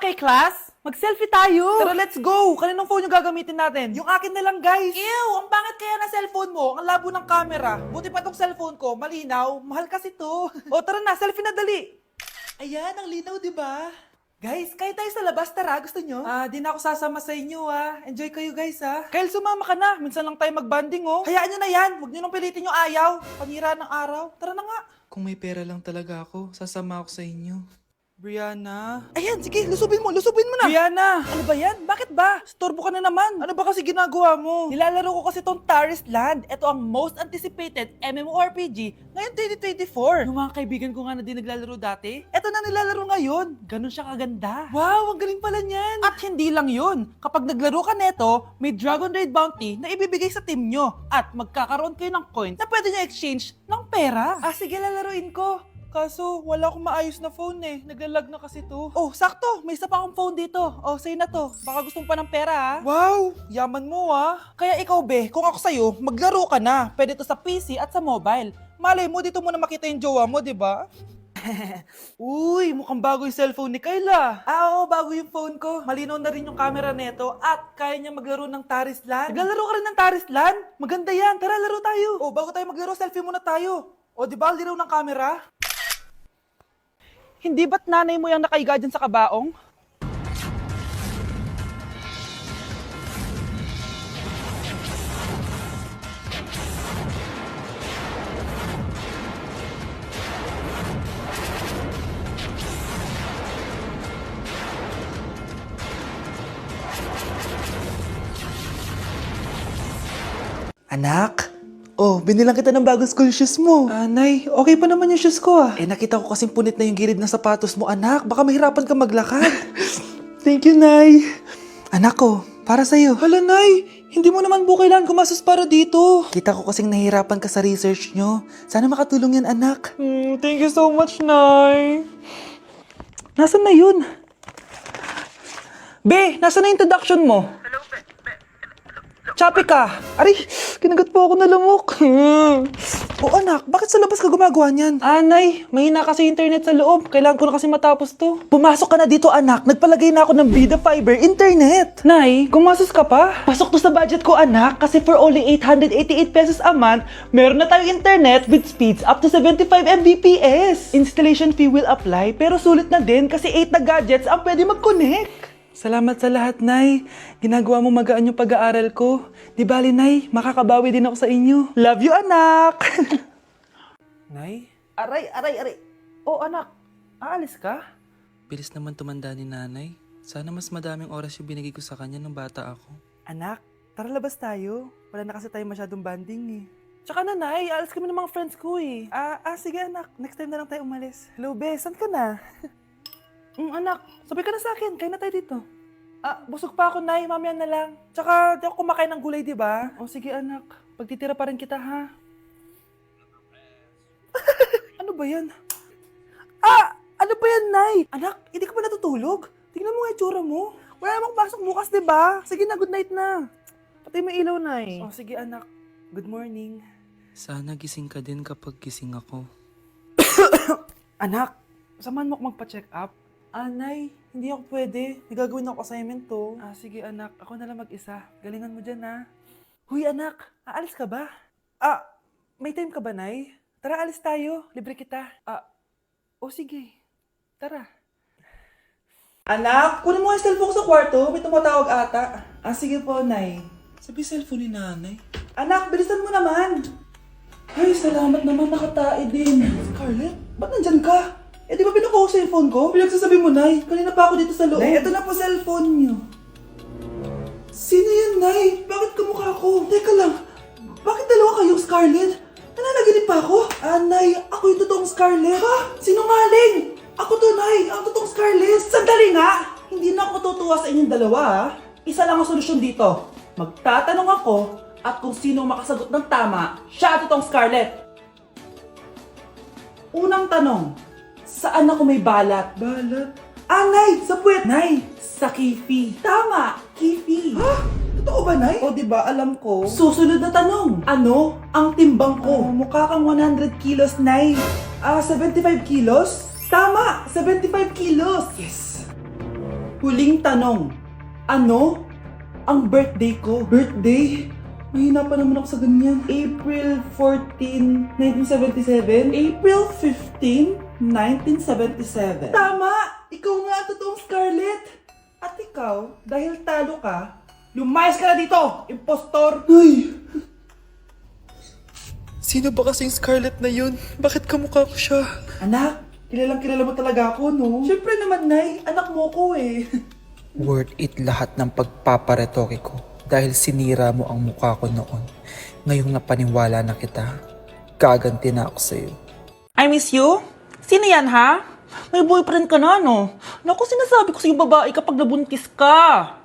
Okay, class? Mag-selfie tayo! Tara, let's go! Kaninong phone yung gagamitin natin? Yung akin na lang, guys! Ew! Ang pangit kaya na cellphone mo? Ang labo ng camera. Buti pa tong cellphone ko, malinaw. Mahal kasi to. O, tara na, selfie na dali! Ayan, ang linaw, di ba? Guys, kahit tayo sa labas, tara, gusto nyo? Di na ako sasama sa inyo, Enjoy kayo, guys, Kyle, sumama ka na. Minsan lang tayo mag-banding, oh. Hayaan nyo na yan. Huwag nyo nang pilitin yung ayaw. Panira ng araw. Tara na nga. Kung may pera lang talaga ako, sasama ako sa inyo. Brianna? Ayan, sige, lusubin mo na. Brianna, ano ba yan? Bakit ba? Storbo ka na naman. Ano ba kasi ginagawa mo? Nilalaro ko kasi tong Taris Land. Ito ang most anticipated MMORPG ngayon 2024. Yung mga kaibigan ko nga na di naglalaro dati, ito na nilalaro ngayon. Ganun siya kaganda. Wow, ang galing pala niyan. At hindi lang yun. Kapag naglaro ka neto, may Dragon Raid Bounty na ibibigay sa team nyo. At magkakaroon kayo ng coins na pwede nyo exchange ng pera. Sige, lalaruin ko. Kaso, wala akong maayos na phone Naglalag na kasi to. Oh, sakto! May isa pa akong phone dito. Oh, sa'yo na to. Baka gustong pa ng pera, Wow! Yaman mo, Kaya ikaw, be, kung ako sa'yo, maglaro ka na. Pwede to sa PC at sa mobile. Malay mo, dito mo na makita yung jowa mo, di ba? Uy, mukhang bago yung cellphone ni Kayla. Oo, bago yung phone ko. Malinaw na rin yung camera neto at kaya niya maglaro ng Taris Land. Naglalaro ka rin ng Taris Land? Maganda yan. Tara, laro tayo. Oh, bago tayo maglaro, selfie muna tayo. O, di ba, linaw ng camera? Hindi ba't nanay mo yung nakaiga dyan sa kabaong? Anak? Oh, binilang kita ng bagong school shoes mo. Nay, okay pa naman yung shoes ko, Nakita ko kasing punit na yung gilid ng sapatos mo, anak. Baka mahirapan ka maglakad. Thank you, Nay. Anak ko, para sa'yo. Hala, Nay, hindi mo naman po kailangan gumastos para dito. Kita ko kasing nahihirapan ka sa research nyo. Sana makatulong yan, anak. Thank you so much, Nay. Nasaan na yun? Be, nasaan na introduction mo? Choppy ka! Aray, kinagat po ako na lamok. Oh, anak, bakit sa labas ka gumagawa niyan? Nay, mahina kasi internet sa loob. Kailangan ko na kasi matapos to. Pumasok ka na dito, anak. Nagpalagay na ako ng Bida Fiber Internet. Nay, gumastos ka pa? Pasok to sa budget ko, anak. Kasi for only 888 pesos a month, meron na tayong internet with speeds up to 75 Mbps. Installation fee will apply, pero sulit na din kasi 8 na gadgets ang pwede mag-connect. Salamat sa lahat, Nay. Ginagawa mo magaan yung pag-aaral ko. Di bali, Nay, makakabawi din ako sa inyo. Love you, anak! Nay? Aray! Oh, anak, aalis ka? Bilis naman tumanda ni nanay. Sana mas madaming oras yung binigay ko sa kanya nung bata ako. Anak, tara labas tayo. Wala na kasi tayo masyadong banding Tsaka na, Nay, aalis kami ng mga friends ko sige anak, next time na lang tayo umalis. Hello, Be, saan ka na? Anak, sabay ka na sa akin, kain na tayo dito. Busog pa ako, Nay, mamaya na lang. Tsaka, di ako kumakain ng gulay, di ba? O sige, anak, pagtitira pa rin kita, ha? Ano ba yan? Ano ba yan, Nay? Anak, hindi ka pa natutulog? Tingnan mo nga itsura mo. Wala namang pasok bukas, di ba? Sige na, good night na. Patay mo ilaw, Nay. O sige, anak. Good morning. Sana gising ka din kapag gising ako. Anak, samahan mo ako magpa-check up. Nay, hindi ako pwede. May gagawin ako assignment to. Sige anak, ako na lang mag-isa. Galingan mo dyan, Huy anak, aalis ka ba? May time ka ba, Nay? Tara, alis tayo. Libre kita. Sige. Tara. Anak, kunin mo yung cellphone ko sa kwarto. May tumatawag ata. Sige po, Nay. Sabi cellphone ni nanay. Anak, bilisan mo naman. Ay, salamat naman, nakatae din. Scarlett, ba't nandyan ka? Di ba pinukuha ko sa cellphone ko? Pinagsasabi mo, Nay. Kanina pa ako dito sa loob. Nay, ito na po cellphone niyo. Sino yan, Nay? Bakit kamukha ko? Teka lang. Bakit dalawa kayong Scarlett? Nananaginip pa ako? Nay, ako yung totoong Scarlett. Ha? Sinungaling? Ako to, Nay. Ang totoong Scarlett. Sandali nga. Hindi na ako tutuwa sa inyong dalawa, Isa lang ang solusyon dito. Magtatanong ako at kung sino makasagot ng tama, siya ang totoong Scarlett. Unang tanong. Saan ako may balat? Balat? Nay! Sa puwet! Nay! Sa kifi. Tama! Kifi. Ha? Totoo ba, Nay? O, diba? Alam ko. Susunod na tanong. Ano ang timbang ko? Mukha kang 100 kilos, Nay. 75 kilos? Tama! 75 kilos! Yes! Huling tanong. Ano ang birthday ko? Birthday? Mahina pa naman ako sa ganyan. April 14, 1977? April 15, 1977. Tama! Ikaw nga ang totoong Scarlett! At ikaw, dahil talo ka, lumayas ka na dito, impostor! Ay! Sino ba kasing Scarlett na yun? Bakit kamukha ko siya? Anak, kilalang kilala mo talaga ako, no? Siyempre naman, Nay. Anak mo ko eh. Worth it lahat ng pagpaparetoke ko dahil sinira mo ang mukha ko noon. Ngayong napaniwala na kita, gaganti na ako sa'yo. I miss you? Sino yan, ha? May boyfriend ka na, no? Naku, sinasabi ko sa'yo babae kapag nabuntis ka.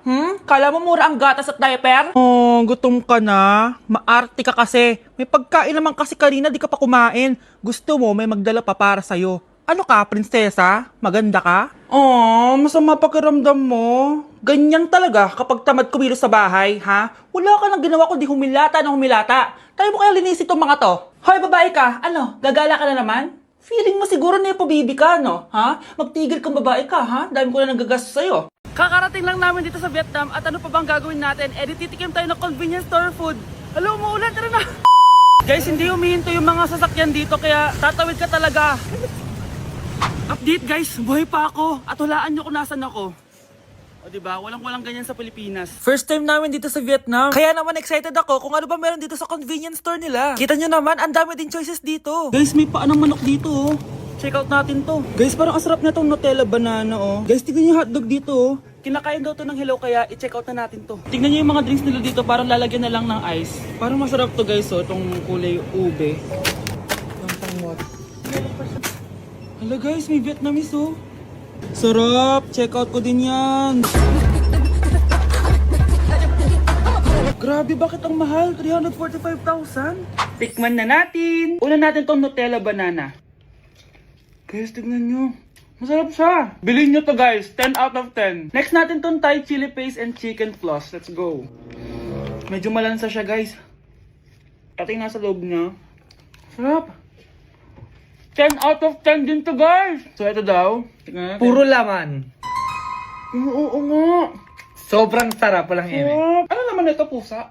Kala mo mura ang gatas at diaper? Oh, gutom ka na? Maarte ka kasi. May pagkain naman kasi kanina, di ka pa kumain. Gusto mo, may magdala pa para sa'yo. Ano ka, prinsesa? Maganda ka? Oh, masama pakiramdam mo. Ganyan talaga kapag tamad kumilos sa bahay, ha? Wala ka nang ginawa kundi humilata ng humilata. Tayo mo kaya linisin itong mga to. Hoy, babae ka, ano, gagala ka na naman? Feeling mo siguro na bibi ka, no? Ha? Magtigil kang babae ka, ha? Dahil ko na nanggagas sa'yo. Kakarating lang namin dito sa Vietnam at ano pa bang gagawin natin? Titikim tayo ng convenience store food. Hello, umuulan, tara na! Guys, hindi humihinto yung mga sasakyan dito kaya tatawid ka talaga. Update guys, buhay pa ako at hulaan nyo kung nasan ako. O diba, walang ganyan sa Pilipinas. First time namin dito sa Vietnam. Kaya naman excited ako kung ano ba meron dito sa convenience store nila. Kita nyo naman, ang dami din choices dito. Guys, may paanong manok dito oh. Check out natin to. Guys, parang asarap na tong Nutella banana oh. Guys, tignan nyo yung hotdog dito oh. Kinakain daw to ng hello kaya i-check out na natin to. Tignan nyo yung mga drinks nila dito, parang lalagyan na lang ng ice. Parang masarap to guys oh, itong kulay ube. Hala guys, may Vietnamese oh. Sarap! Check out ko din yan. Grabe, bakit ang mahal? 345,000? Tikman na natin. Una natin tong Nutella banana. Guys, tignan nyo. Masarap siya. Bilhin nyo to guys. 10 out of 10. Next natin tong Thai chili paste and chicken floss. Let's go. Medyo malansa siya guys. Ito yung nasa loob niya. Sarap. 10 out of 10 din to guys. So ito daw. Tingnan natin. Puro laman. Oo nga. Sobrang sarap, walang eme. Sarap. Ano naman ito, pusa?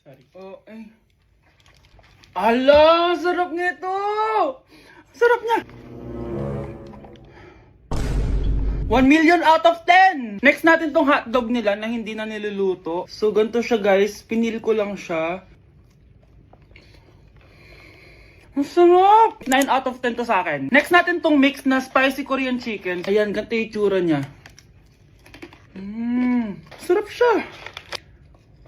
Sorry po. Ay. Ala, sarap nito. Sarap niya. 1 million out of 10. Next natin tong hotdog nila na hindi na niluluto. So ganito siya guys. Pinil ko lang siya. Ang sarap! 9 out of 10 to sa akin. Next natin tong mix na spicy Korean chicken. Ayan, ganito yung itsura niya. Sarap siya.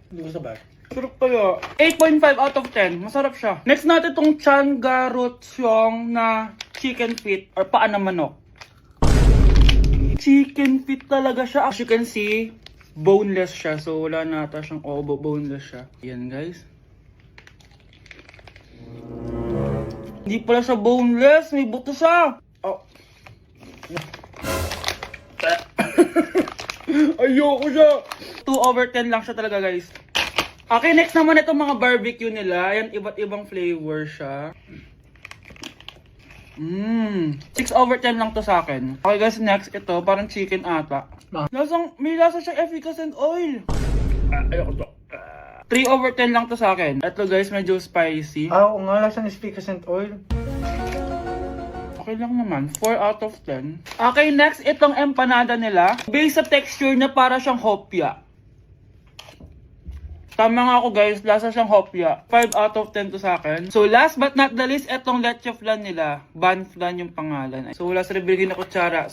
Hindi ko sabay. Sarap pala. 8.5 out of 10. Masarap siya. Next natin tong Changarotyong na chicken feet or paa ng manok. Chicken feet talaga siya. As you can see, boneless siya. So wala na ata siyang obo. Boneless siya. Ayan guys. Hindi pala siya boneless, may buto siya. Oh. Ayoko siya. 2 over 10 lang siya talaga guys. Okay, next naman itong mga barbecue nila. Ayan, iba't ibang flavor siya. 6 over 10 lang to sa akin. Okay guys, next ito, parang chicken ata. May lasa siyang efficacy and oil. Ayoko to. 3 over 10 lang to sa akin. Ito guys, medyo spicy. Oo nga, lasa ng speakers and oil. Okay lang naman. 4 out of 10. Okay, next, itong empanada nila. Base sa texture na para siyang hopya. Tama nga ako guys, lasa siyang hopya. 5 out of 10 to sa akin. So last but not the least, itong leche flan nila. Ban flan yung pangalan. So wala sa ribigin na kutsara.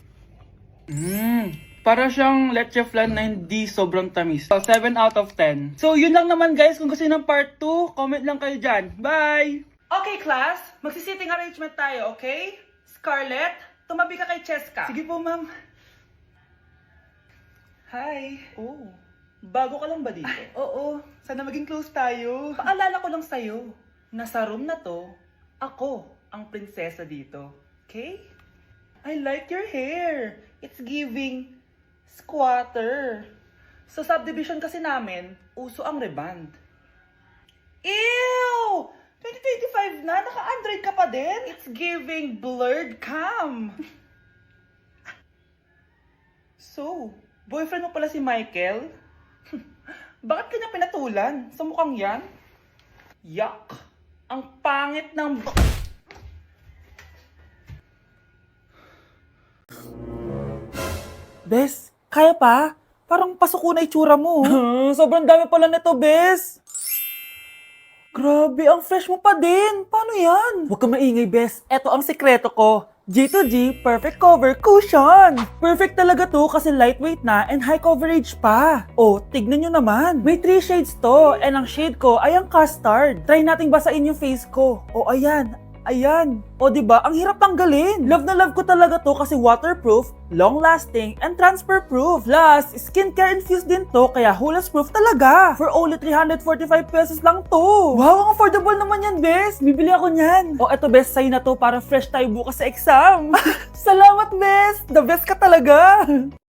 Para siyang leche flan na hindi sobrang tamis. So 7 out of 10. So yun lang naman guys. Kung gusto nyo ng part 2, comment lang kayo dyan. Bye! Okay class, magsisitting arrangement tayo, okay? Scarlett, tumabi ka kay Cheska. Sige po ma'am. Hi. Oh, bago ka lang ba dito? Oo, sana maging close tayo. Paalala ko lang sa'yo, na sa room na to, ako ang prinsesa dito. Okay? I like your hair. It's giving squatter. Sa subdivision kasi namin, uso ang reband. Ew! 2025 na, naka-Android ka pa din? It's giving blurred cam. So, boyfriend mo pala si Michael? Bakit kanya pinatulan? Sa mukhang yan? Yuck! Ang pangit ng... Bes, kaya pa? Parang pasuko na itsura mo. Sobrang dami pala nito, Bes. Grabe, ang fresh mo pa din. Paano yan? Huwag kang maingay, Bes. Eto ang sikreto ko. G2G Perfect Cover Cushion. Perfect talaga to kasi lightweight na and high coverage pa. Oh, tignan nyo naman. May 3 shades to and ang shade ko ay ang custard. Try nating basain yung face ko. Oh, ayan. Ayan. O diba, ang hirap tanggalin. Love na love ko talaga to kasi waterproof, long-lasting, and transfer-proof. Plus, skincare infused din to kaya hulas-proof talaga. For only 345 pesos lang to. Wow, ang affordable naman yan, Bes. Bibili ako niyan. O eto, Bes, sa'yo na to para fresh tayo bukas sa exam. Salamat, Bes. The best ka talaga.